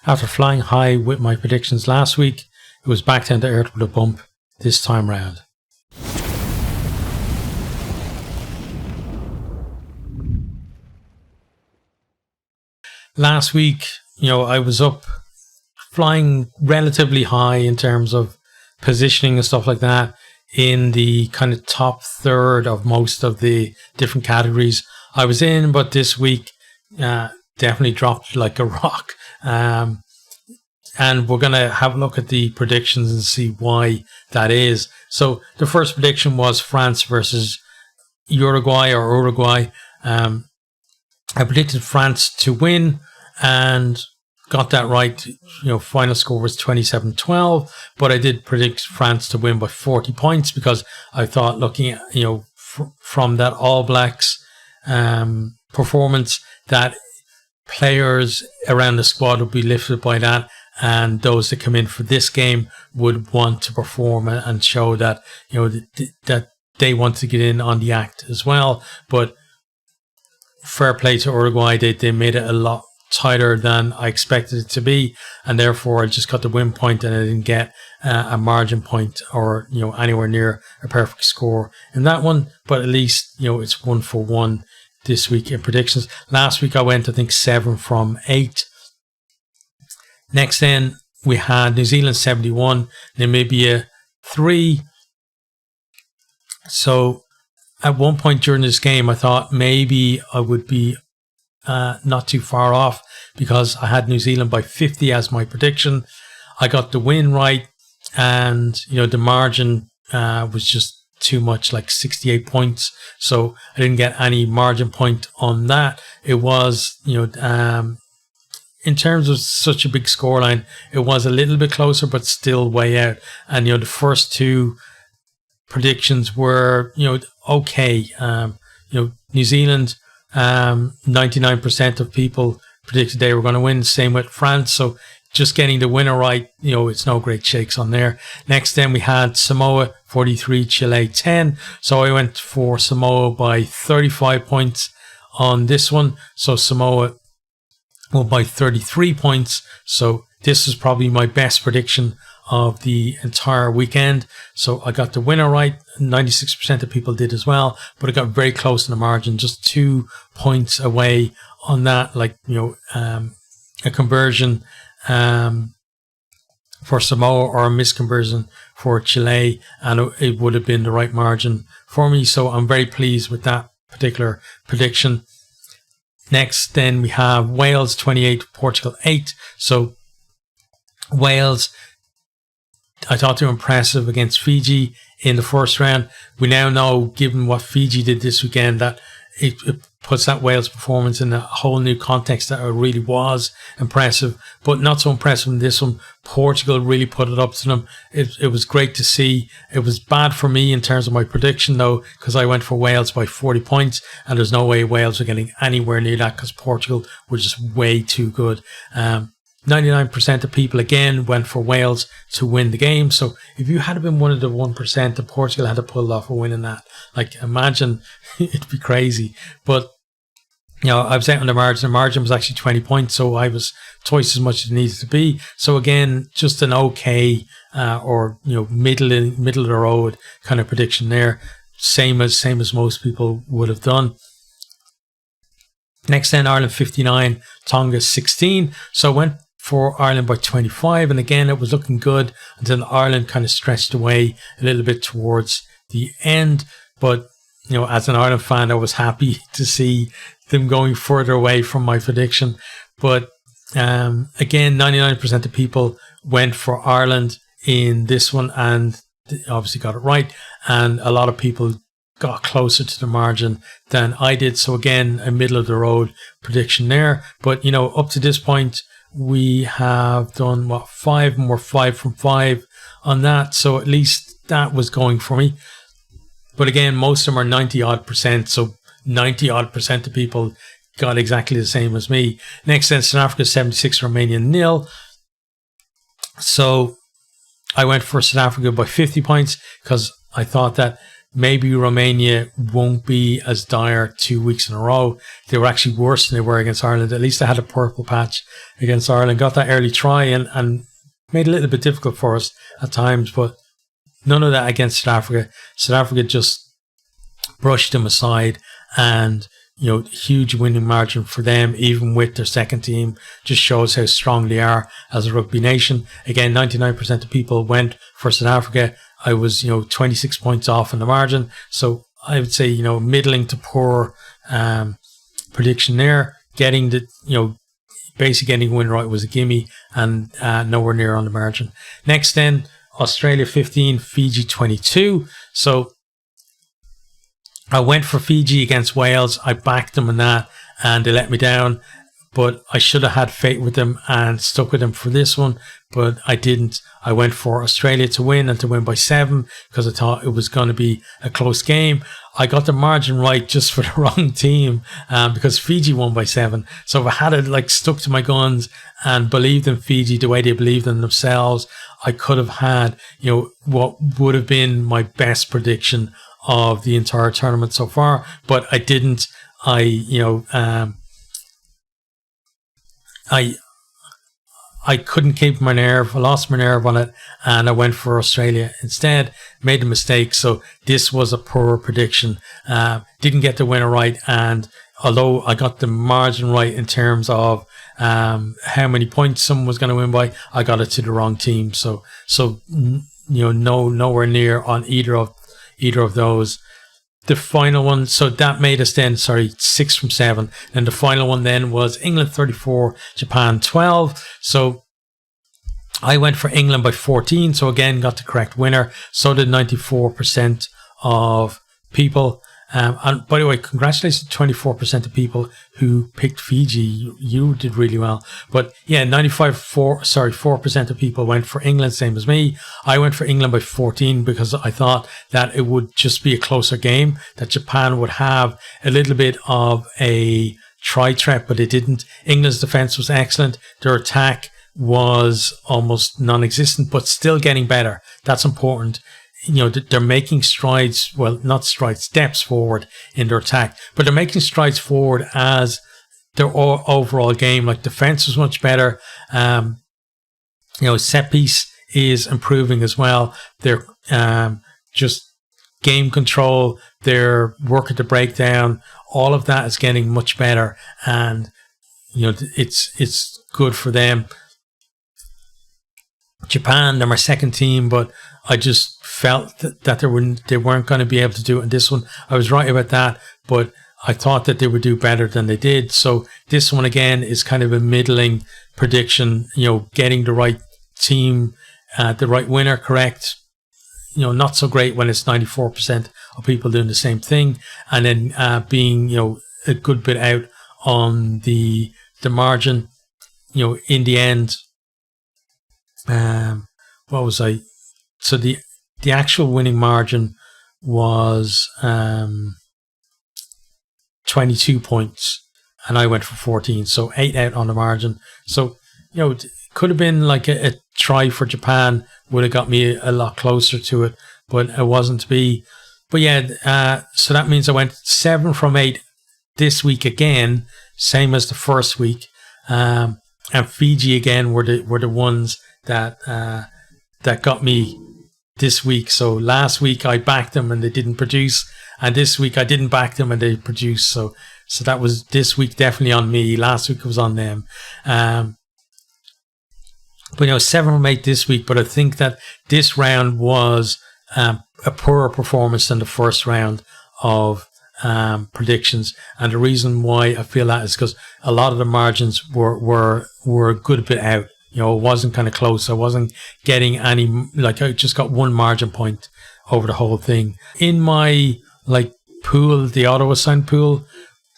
After flying high with my predictions last week, it was back down to earth with a bump this time round. Last week, I was up flying relatively high in terms of positioning and stuff like that in the kind of top third of most of the different categories I was in, but this week definitely dropped like a rock. And we're going to have a look at the predictions and see why that is. So the first prediction was France versus Uruguay. I predicted France to win and got that right. Final score was 27-12, but I did predict France to win by 40 points because I thought, looking at, from that All Blacks performance, that players around the squad would be lifted by that, and those that come in for this game would want to perform and show that, that they want to get in on the act as well. But fair play to Uruguay, they made it a lot tighter than I expected it to be, and therefore I just got the win point and I didn't get a margin point or anywhere near a perfect score in that one. But at least it's 1 for 1 this week in predictions. Last week I went, I think, 7 from 8. Next then we had New Zealand 71, Namibia 3. So at one point during this game I thought maybe I would be not too far off because I had New Zealand by 50 as my prediction. I got the win right, and the margin was just too much, like 68 points. So I didn't get any margin point on that. It was, in terms of such a big scoreline, it was a little bit closer, but still way out. And the first two predictions were, okay. New Zealand, 99% of people predicted they were going to win. Same with France. So just getting the winner right, it's no great shakes on there. Next then we had Samoa 43, Chile 10. So I went for Samoa by 35 points on this one. So Samoa won by 33 points. So this is probably my best prediction of the entire weekend. So I got the winner right. 96% of people did as well, but it got very close in the margin, just 2 points away on that. Like, a conversion for Samoa or a misconversion for Chile, and it would have been the right margin for me. So I'm very pleased with that particular prediction. Next, then we have Wales 28, Portugal 8. So Wales, I thought they were impressive against Fiji in the first round. We now know, given what Fiji did this weekend, that it puts that Wales performance in a whole new context, that it really was impressive, but not so impressive in this one. Portugal really put it up to them. It was great to see. It was bad for me in terms of my prediction, though, because I went for Wales by 40 points, and there's no way Wales were getting anywhere near that because Portugal were just way too good. 99% of people again went for Wales to win the game. So if you had been one of the 1% that Portugal had to pull off a win in that, like, imagine, it'd be crazy. But I was out on the margin. The margin was actually 20 points, so I was twice as much as it needed to be. So again, just an okay or middle of the road kind of prediction there. Same as most people would have done. Next then, Ireland 59, Tonga 16. So I went for Ireland by 25, and again it was looking good until Ireland kind of stretched away a little bit towards the end. But as an Ireland fan, I was happy to see them going further away from my prediction. But again, 99% of people went for Ireland in this one, and obviously got it right, and a lot of people got closer to the margin than I did. So again, a middle of the road prediction there. But up to this point, we have done 5 more, 5 from 5 on that. So at least that was going for me. But again, most of them are 90 odd percent. So 90 odd percent of people got exactly the same as me. Next then, South Africa 76, Romania 0. So I went for South Africa by 50 points because I thought that maybe Romania won't be as dire 2 weeks in a row. They were actually worse than they were against Ireland. At least they had a purple patch against Ireland, got that early try and made it a little bit difficult for us at times, but none of that against South Africa. South Africa just brushed them aside, and huge winning margin for them, even with their second team. Just shows how strong they are as a rugby nation. Again, 99% of people went for South Africa. I was 26 points off in the margin, so I would say middling to poor prediction there. Getting the basically getting win right was a gimme, and nowhere near on the margin. Next then, Australia 15, Fiji 22. So I went for Fiji against Wales. I backed them in that, and they let me down. But I should have had faith with them and stuck with them for this one, but I didn't. I went for Australia to win, and to win by 7, because I thought it was going to be a close game. I got the margin right just for the wrong team, because Fiji won by 7. So if I had stuck to my guns and believed in Fiji the way they believed in themselves, I could have had what would have been my best prediction of the entire tournament so far, but I didn't. I couldn't keep my nerve. I lost my nerve on it, and I went for Australia instead. Made a mistake, so this was a poor prediction. Didn't get the winner right, and although I got the margin right in terms of how many points someone was going to win by, I got it to the wrong team. So nowhere near on either of those. The final one, so that made us then, 6 from 7. And the final one then was England 34, Japan 12. So I went for England by 14. So again, got the correct winner. So did 94% of people. And by the way, congratulations to 24% of people who picked Fiji. You did really well. But yeah, 4% of people went for England, same as me. I went for England by 14 because I thought that it would just be a closer game, that Japan would have a little bit of a try threat, but it didn't. England's defense was excellent. Their attack was almost non-existent, but still getting better. That's important. They're making strides, well, not strides, steps forward in their attack, but they're making strides forward as their overall game. Like, defense was much better. Set piece is improving as well. They're just game control, their work at the breakdown, all of that is getting much better, and it's good for them. Japan, they're my second team, but I just felt that they weren't going to be able to do it in this one. I was right about that, but I thought that they would do better than they did. So this one again is kind of a middling prediction. Getting the right team, the right winner correct. Not so great when it's 94% of people doing the same thing, and then being a good bit out on the margin. In the end, what was I? So the actual winning margin was 22 points, and I went for 14, so 8 out on the margin. So it could have been like a try for Japan, would have got me a lot closer to it, but it wasn't to be. But yeah, so that means I went 7 from 8 this week again, same as the first week. And Fiji again were the ones that got me this week. So last week I backed them and they didn't produce, and this week I didn't back them and they produced. So that was this week definitely on me. Last week it was on them. But 7 from 8 this week. But I think that this round was a poorer performance than the first round of predictions, and the reason why I feel that is because a lot of the margins were a good bit out. It wasn't kind of close. I wasn't getting any, I just got one margin point over the whole thing. In my pool, the auto-assigned pool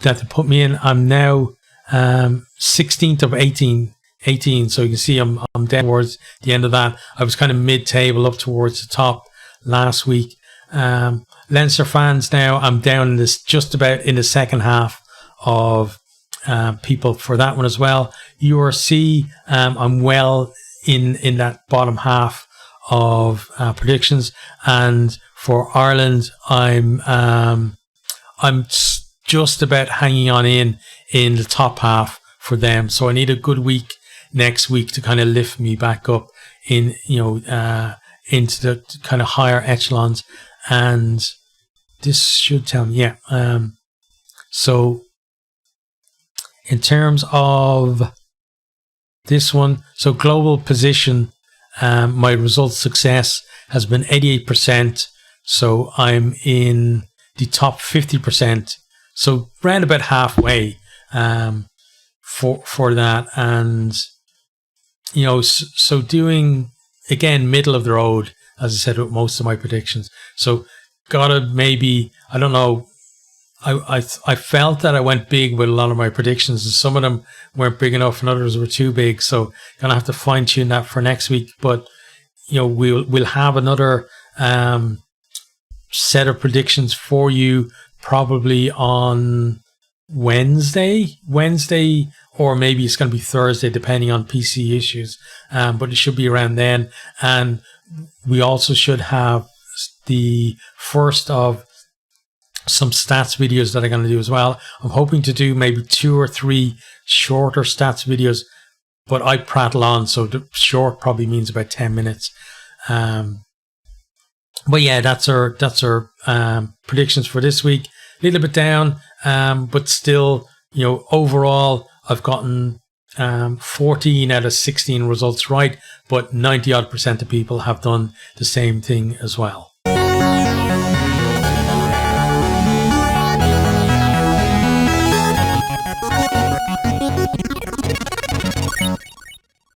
that they put me in, I'm now 16th of 18. So you can see I'm down towards the end of that. I was kind of mid-table up towards the top last week. Leinster fans now, I'm down in this, just about in the second half of people for that one as well. URC, I'm well in that bottom half of predictions, and For Ireland, I'm just about hanging on in the top half for them. So I need a good week next week to kind of lift me back up in, into the kind of higher echelons. And this should tell me, yeah. So in terms of this one, so global position, my result success has been 88%. So I'm in the top 50%. So round about halfway for that. And, so doing, again, middle of the road, as I said, with most of my predictions. So gotta maybe, I don't know, I felt that I went big with a lot of my predictions, and some of them weren't big enough and others were too big. So gonna have to fine tune that for next week. But we'll have another set of predictions for you probably on Wednesday, or maybe it's going to be Thursday, depending on PC issues. But it should be around then. And we also should have the first of some stats videos that I'm going to do as well. I'm hoping to do maybe 2 or 3 shorter stats videos, but I prattle on, so the short probably means about 10 minutes. But yeah, that's our predictions for this week. A little bit down, but still, overall, I've gotten 14 out of 16 results right, but 90% of people have done the same thing as well.